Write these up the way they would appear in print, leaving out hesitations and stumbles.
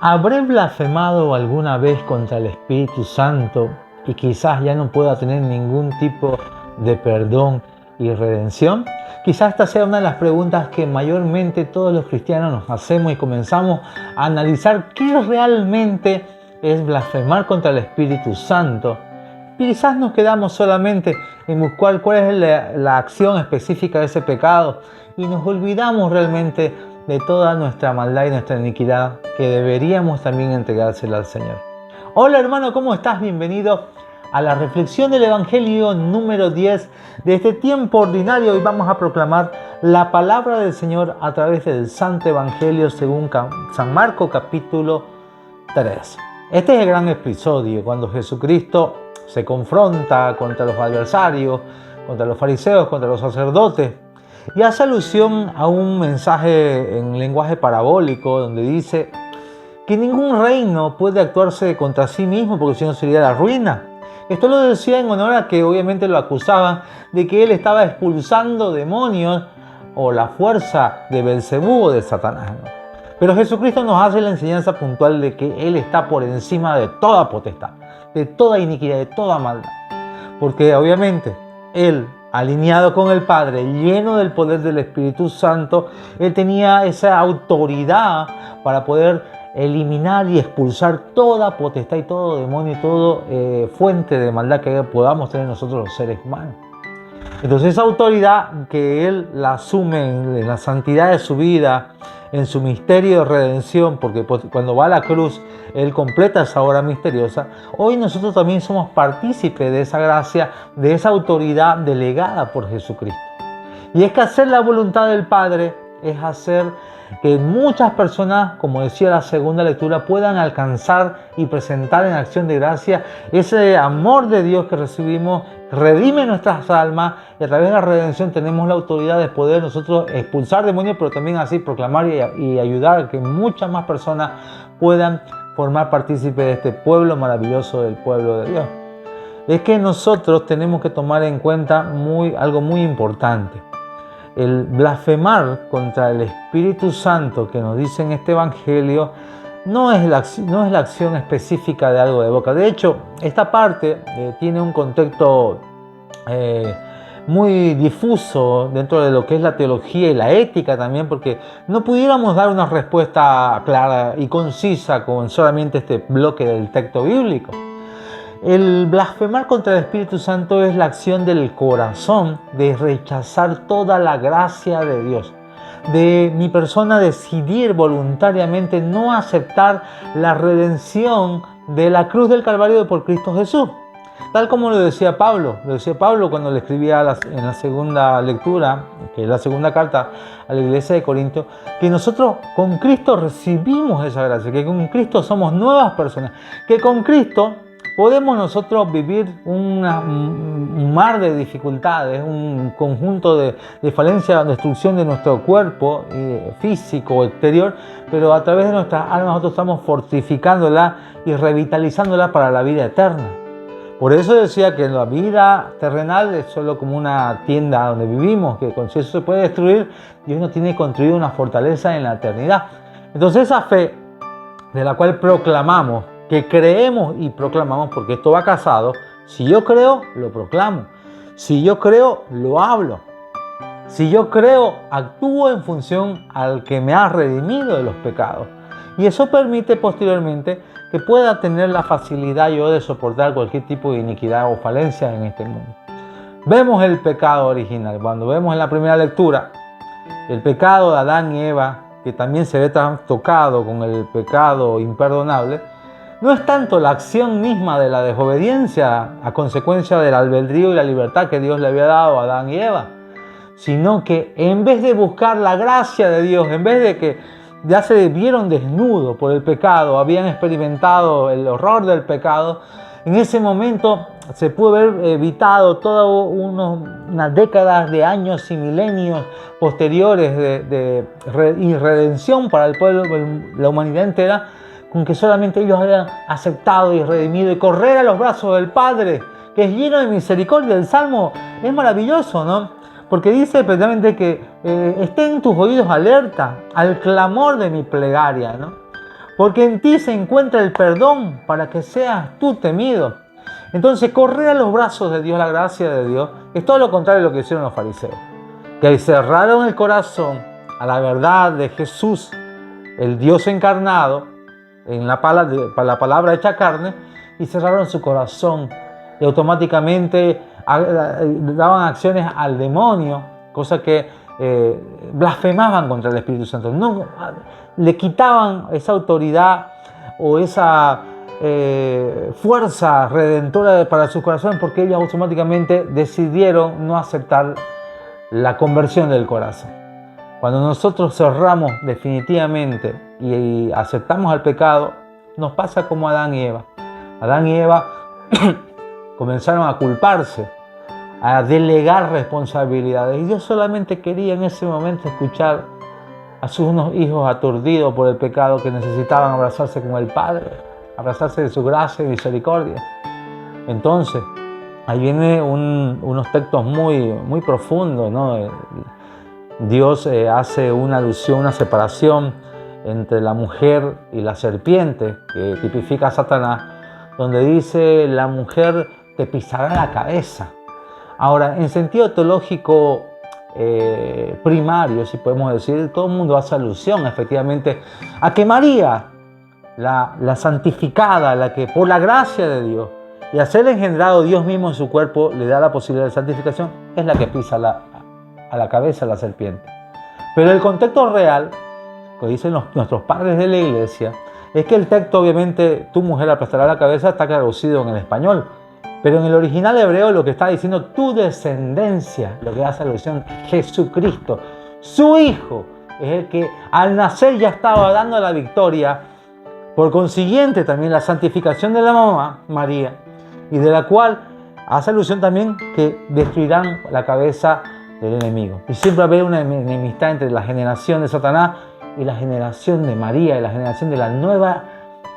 ¿Habré blasfemado alguna vez contra el Espíritu Santo y quizás ya no pueda tener ningún tipo de perdón y redención? Quizás esta sea una de las preguntas que mayormente todos los cristianos nos hacemos y comenzamos a analizar qué realmente es blasfemar contra el Espíritu Santo. Y quizás nos quedamos solamente en buscar cuál es la acción específica de ese pecado y nos olvidamos realmente de toda nuestra maldad y nuestra iniquidad que deberíamos también entregársela al Señor. Hola hermano, ¿cómo estás? Bienvenido a la reflexión del Evangelio número 10 de este tiempo ordinario. Hoy vamos a proclamar la palabra del Señor a través del Santo Evangelio según San Marcos capítulo 3. Este es el gran episodio cuando Jesucristo se confronta contra los adversarios, contra los fariseos, contra los sacerdotes, y hace alusión a un mensaje en lenguaje parabólico donde dice que ningún reino puede actuarse contra sí mismo porque si no sería la ruina. Esto lo decía en honor a que obviamente lo acusaban de que él estaba expulsando demonios o la fuerza de Belcebú o de Satanás. Pero Jesucristo nos hace la enseñanza puntual de que Él está por encima de toda potestad, de toda iniquidad, de toda maldad. Porque obviamente Él, alineado con el Padre, lleno del poder del Espíritu Santo, Él tenía esa autoridad para poder eliminar y expulsar toda potestad y todo demonio y toda fuente de maldad que podamos tener nosotros los seres humanos. Entonces esa autoridad que Él la asume en la santidad de su vida, en su misterio de redención, porque cuando va a la cruz, Él completa esa obra misteriosa. Hoy nosotros también somos partícipes de esa gracia, de esa autoridad delegada por Jesucristo. Y es que hacer la voluntad del Padre es hacer que muchas personas, como decía la segunda lectura, puedan alcanzar y presentar en acción de gracia ese amor de Dios que recibimos, redime nuestras almas y a través de la redención tenemos la autoridad de poder nosotros expulsar demonios, pero también así proclamar y ayudar a que muchas más personas puedan formar partícipe de este pueblo maravilloso del pueblo de Dios. Es que nosotros tenemos que tomar en cuenta algo muy importante. El blasfemar contra el Espíritu Santo que nos dice en este Evangelio no es la acción específica de algo de boca. De hecho, esta parte tiene un contexto muy difuso dentro de lo que es la teología y la ética también, porque no pudiéramos dar una respuesta clara y concisa con solamente este bloque del texto bíblico. El blasfemar contra el Espíritu Santo es la acción del corazón de rechazar toda la gracia de Dios, de mi persona decidir voluntariamente no aceptar la redención de la cruz del Calvario por Cristo Jesús. Tal como lo decía Pablo cuando le escribía en la segunda lectura, que es la segunda carta a la iglesia de Corinto, que nosotros con Cristo recibimos esa gracia, que con Cristo somos nuevas personas, que con Cristo podemos nosotros vivir un mar de dificultades, un conjunto de falencia, destrucción de nuestro cuerpo físico o exterior, pero a través de nuestras almas nosotros estamos fortificándola y revitalizándola para la vida eterna. Por eso decía que la vida terrenal es solo como una tienda donde vivimos, que si eso se puede destruir, Dios nos tiene construido una fortaleza en la eternidad. Entonces esa fe de la cual proclamamos, que creemos y proclamamos, porque esto va casado, si yo creo, lo proclamo. Si yo creo, lo hablo. Si yo creo, actúo en función al que me ha redimido de los pecados. Y eso permite posteriormente que pueda tener la facilidad yo de soportar cualquier tipo de iniquidad o falencia en este mundo. Vemos el pecado original. Cuando vemos en la primera lectura el pecado de Adán y Eva, que también se ve trastocado con el pecado imperdonable, no es tanto la acción misma de la desobediencia a consecuencia del albedrío y la libertad que Dios le había dado a Adán y Eva, sino que en vez de buscar la gracia de Dios, en vez de que ya se vieron desnudos por el pecado, habían experimentado el horror del pecado, en ese momento se pudo haber evitado todas unas décadas de años y milenios posteriores de redención para el pueblo, la humanidad entera, con que solamente ellos hayan aceptado y redimido y correr a los brazos del Padre, que es lleno de misericordia. El Salmo es maravilloso, ¿no? Porque dice precisamente que estén tus oídos alerta al clamor de mi plegaria, ¿no? porque en ti se encuentra el perdón para que seas tú temido. Entonces, correr a los brazos de Dios, la gracia de Dios, es todo lo contrario de lo que hicieron los fariseos, que cerraron el corazón a la verdad de Jesús, el Dios encarnado, en la palabra hecha carne, y cerraron su corazón y automáticamente daban acciones al demonio, cosa que blasfemaban contra el Espíritu Santo. No, le quitaban esa autoridad o esa fuerza redentora para sus corazones, porque ellos automáticamente decidieron no aceptar la conversión del corazón. Cuando nosotros cerramos definitivamente y aceptamos el pecado, nos pasa como Adán y Eva. Adán y Eva comenzaron a culparse, a delegar responsabilidades. Y Dios solamente quería en ese momento escuchar a sus unos hijos aturdidos por el pecado que necesitaban abrazarse con el Padre, abrazarse de su gracia y misericordia. Entonces, ahí vienen unos textos muy profundos, ¿no? Dios hace una alusión, una separación entre la mujer y la serpiente, que tipifica a Satanás, donde dice: la mujer te pisará la cabeza. Ahora, en sentido teológico primario, si podemos decir, todo el mundo hace alusión efectivamente a que María, la santificada, la que por la gracia de Dios y al ser engendrado Dios mismo en su cuerpo le da la posibilidad de santificación, es la que pisa a la cabeza de la serpiente. Pero el contexto real, que dicen nuestros padres de la iglesia, es que el texto, obviamente, tu mujer aplastará la cabeza, está traducido en el español. Pero en el original hebreo lo que está diciendo, tu descendencia, lo que hace alusión, Jesucristo, su Hijo, es el que al nacer ya estaba dando la victoria. Por consiguiente, también la santificación de la mamá, María, y de la cual hace alusión también que destruirán la cabeza del enemigo. Y siempre va a haber una enemistad entre la generación de Satanás y la generación de María, y la generación de la nueva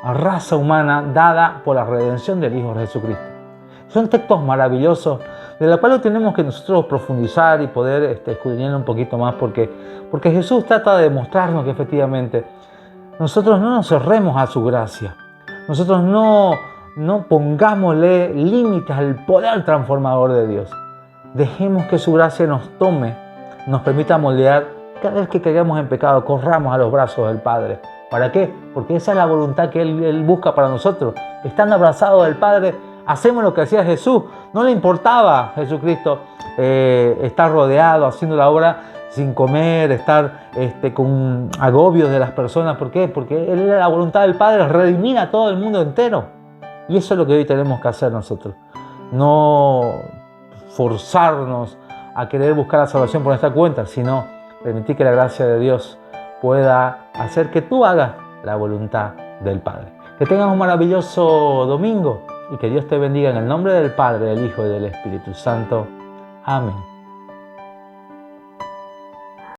raza humana dada por la redención del Hijo de Jesucristo. Son textos maravillosos de los cuales tenemos que nosotros profundizar y poder escudriñar un poquito más, porque Jesús trata de demostrarnos que efectivamente nosotros no nos cerremos a su gracia. Nosotros no pongámosle límites al poder transformador de Dios. Dejemos que su gracia nos tome, nos permita moldear. Cada vez que caigamos en pecado, corramos a los brazos del Padre. ¿Para qué? Porque esa es la voluntad que Él busca para nosotros. Estando abrazados del Padre, hacemos lo que hacía Jesús. No le importaba a Jesucristo estar rodeado, haciendo la obra sin comer, estar con agobios de las personas. ¿Por qué? Porque Él era la voluntad del Padre, redimir a todo el mundo entero. Y eso es lo que hoy tenemos que hacer nosotros. No forzarnos a querer buscar la salvación por nuestra cuenta, sino permitir que la gracia de Dios pueda hacer que tú hagas la voluntad del Padre. Que tengas un maravilloso domingo y que Dios te bendiga en el nombre del Padre, del Hijo y del Espíritu Santo. Amén.